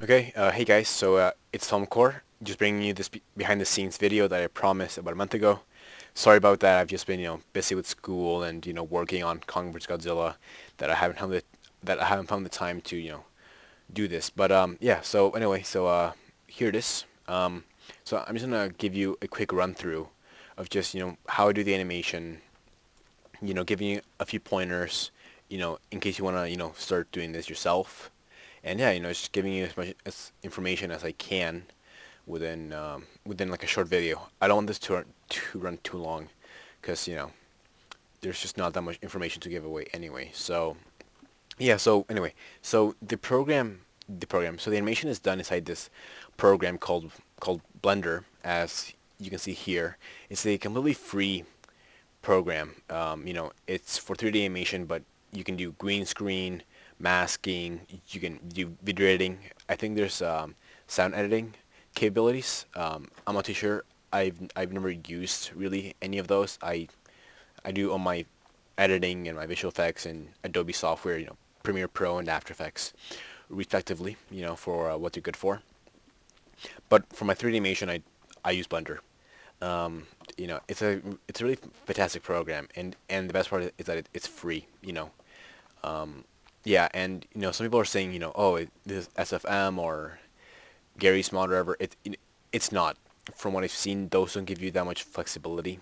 Okay, hey guys, so it's Tom Core, just bringing you this behind the scenes video that I promised about a month ago. Sorry about that, I've just been, busy with school and, working on Kong vs. Godzilla that I haven't found the time to, do this. But yeah, so anyway, so here it is. So I'm just gonna give you a quick run through of just, how I do the animation, giving you a few pointers, in case you wanna, start doing this yourself. And yeah, just giving you as much information as I can within like a short video. I don't want this to run too long, because there's just not that much information to give away anyway. So yeah, so anyway, so so the animation is done inside this program called Blender, as you can see here. It's a completely free program. It's for 3D animation, but you can do green screen, masking, you can do video editing. I think there's sound editing capabilities. I'm not too sure. I've never used really any of those. I do all my editing and my visual effects in Adobe software, Premiere Pro and After Effects, respectively, for what they're good for. But for my 3D animation, I use Blender. Um, it's a really fantastic program, and the best part is that it's free. Yeah, and some people are saying, oh, this is SFM or Gary's mod or whatever. It's not. From what I've seen, those don't give you that much flexibility.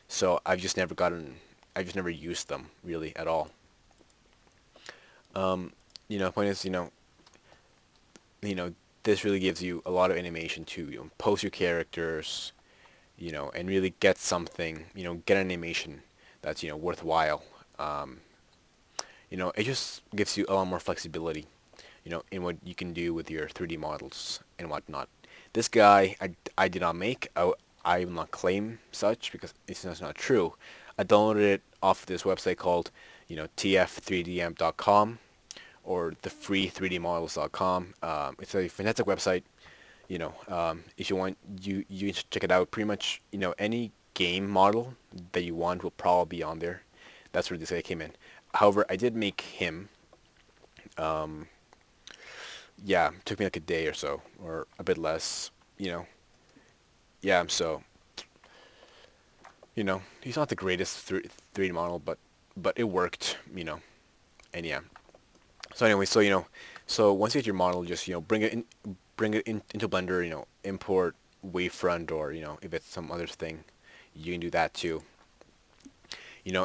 So I've just never used them really at all. Um, point is, you know, this really gives you a lot of animation to pose your characters, and really get something, get an animation that's worthwhile. Um, it just gives you a lot more flexibility, in what you can do with your 3D models and whatnot. This guy, I did not make. I will not claim such because it's not true. I downloaded it off this website called, tf3damp.com or thefree3dmodels.com. It's a fantastic website. If you want, you should check it out. Pretty much, any game model that you want will probably be on there. That's where this guy came in. However, I did make him. Um, yeah, it took me like a day or so, or a bit less. Yeah. So, he's not the greatest 3D model, but it worked. And yeah. So anyway, so once you get your model, just bring it into Blender. Import wavefront, or if it's some other thing, you can do that too.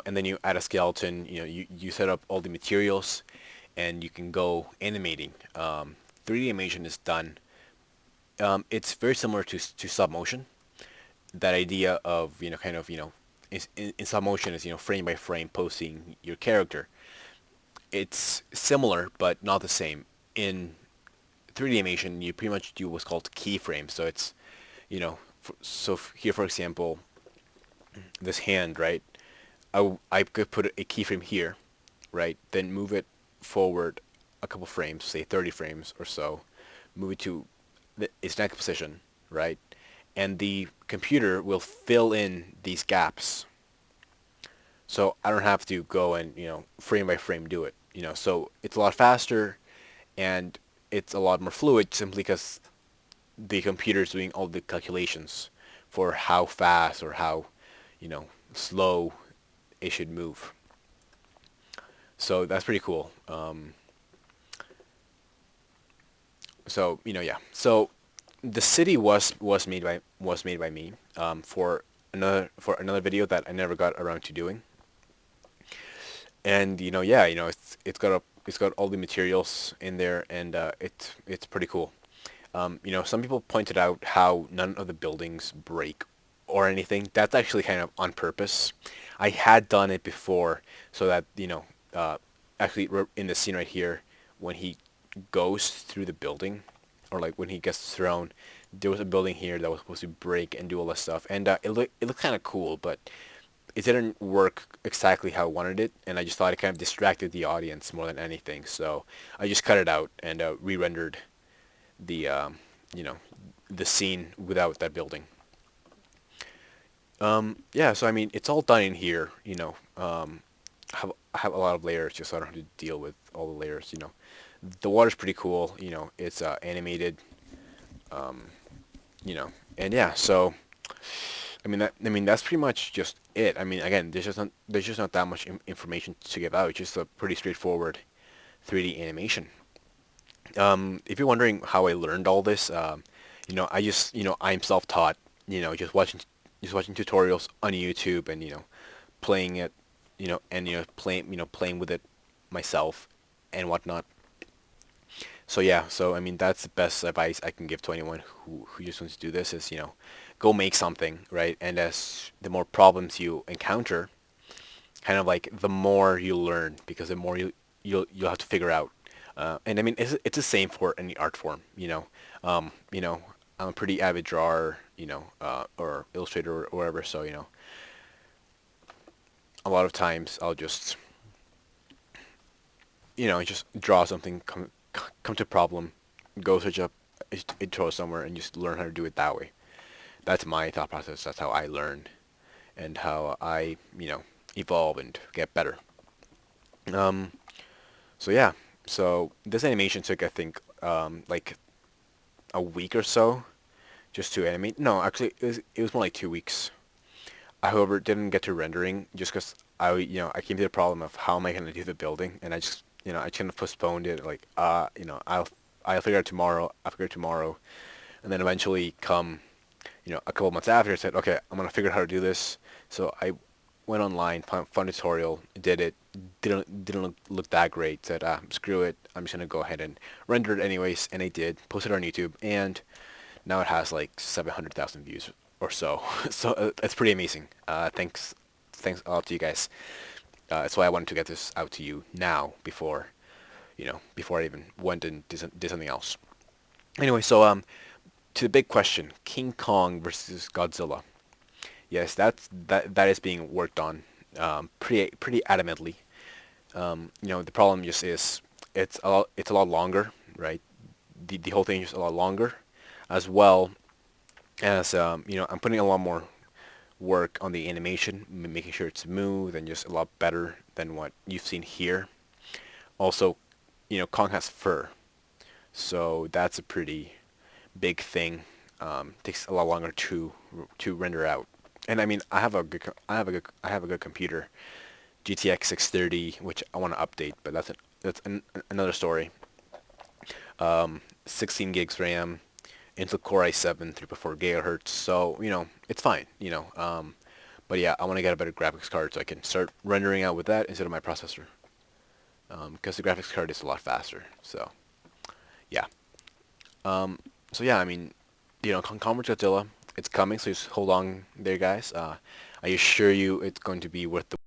And then you add a skeleton. You set up all the materials, and you can go animating. 3D animation is done. It's very similar to stop motion. That idea of kind of in stop motion is frame by frame posting your character. It's similar but not the same. In 3D animation, you pretty much do what's called keyframes. So it's here for example, this hand, right? I could put a keyframe here, right? Then move it forward a couple frames, say 30 frames or so, move it to its next position, right? And the computer will fill in these gaps. So I don't have to go and, frame by frame do it. So it's a lot faster, and it's a lot more fluid simply because the computer is doing all the calculations for how fast or how, slow it should move. So that's pretty cool. So yeah. So the city was made by me, for another video that I never got around to doing. And yeah, it's got all the materials in there, and it's pretty cool. Some people pointed out how none of the buildings break or anything. That's actually kind of on purpose. I had done it before, so that actually in the scene right here, when he goes through the building, or like when he gets thrown, there was a building here that was supposed to break and do all this stuff, and it looked kind of cool, but it didn't work exactly how I wanted it, and I just thought it kind of distracted the audience more than anything. So I just cut it out and re-rendered the you know the scene without that building. Yeah, so I mean it's all done in here. I have a lot of layers just so I don't have to deal with all the layers. The water's pretty cool. You know, it's animated. Um, you know, and yeah. So I mean that's pretty much just it. I mean, again, there's just not that much information to give out. It's just a pretty straightforward 3D animation. If you're wondering how I learned all this, you know, I just, you know, I'm self-taught, you know, just watching tutorials on YouTube and, you know, playing it, you know, and, playing with it myself and whatnot. So yeah, so I mean, that's the best advice I can give to anyone who just wants to do this is, you know, go make something, right? And as the more problems you encounter, kind of like the more you learn because the more you'll have to figure out. And I mean, it's the same for any art form, you know. You know, I'm a pretty avid drawer, you know, or illustrator or whatever. So you know, a lot of times I'll just, you know, just draw something, come to a problem, go search up a tutorial somewhere, and just learn how to do it that way. That's my thought process. That's how I learn, and how I, you know, evolve and get better. Um, So yeah, so this animation took I think like a week or so just to animate. No, actually it was more like 2 weeks. I however didn't get to rendering just because I came to the problem of how am I gonna do the building, and I just I kind of postponed it like I'll figure it tomorrow. I'll figure it tomorrow, and then eventually come a couple months after I said okay I'm gonna figure out how to do this. So I went online, found a tutorial, did it. Didn't look that great. Said, screw it. I'm just gonna go ahead and render it anyways, and I did. Posted it on YouTube, and now it has like 700,000 views or so. So it's pretty amazing. Thanks a lot to you guys. That's why I wanted to get this out to you now before, before I even went and did something else. Anyway, so to the big question, King Kong versus Godzilla. Yes, that is being worked on pretty adamantly. The problem just is it's a lot longer, right? The whole thing is just a lot longer, as well as I'm putting a lot more work on the animation, making sure it's smooth and just a lot better than what you've seen here. Also, Kong has fur, so that's a pretty big thing. Takes a lot longer to render out. And I mean, I have a good computer, GTX 630, which I want to update, but another story. 16 gigs RAM, Intel Core i7, 3.4 gigahertz. So it's fine. But yeah, I want to get a better graphics card so I can start rendering out with that instead of my processor. Because the graphics card is a lot faster. So yeah. So yeah, I mean, Converge Godzilla, it's coming. So just hold on there, guys. I assure you, it's going to be worth the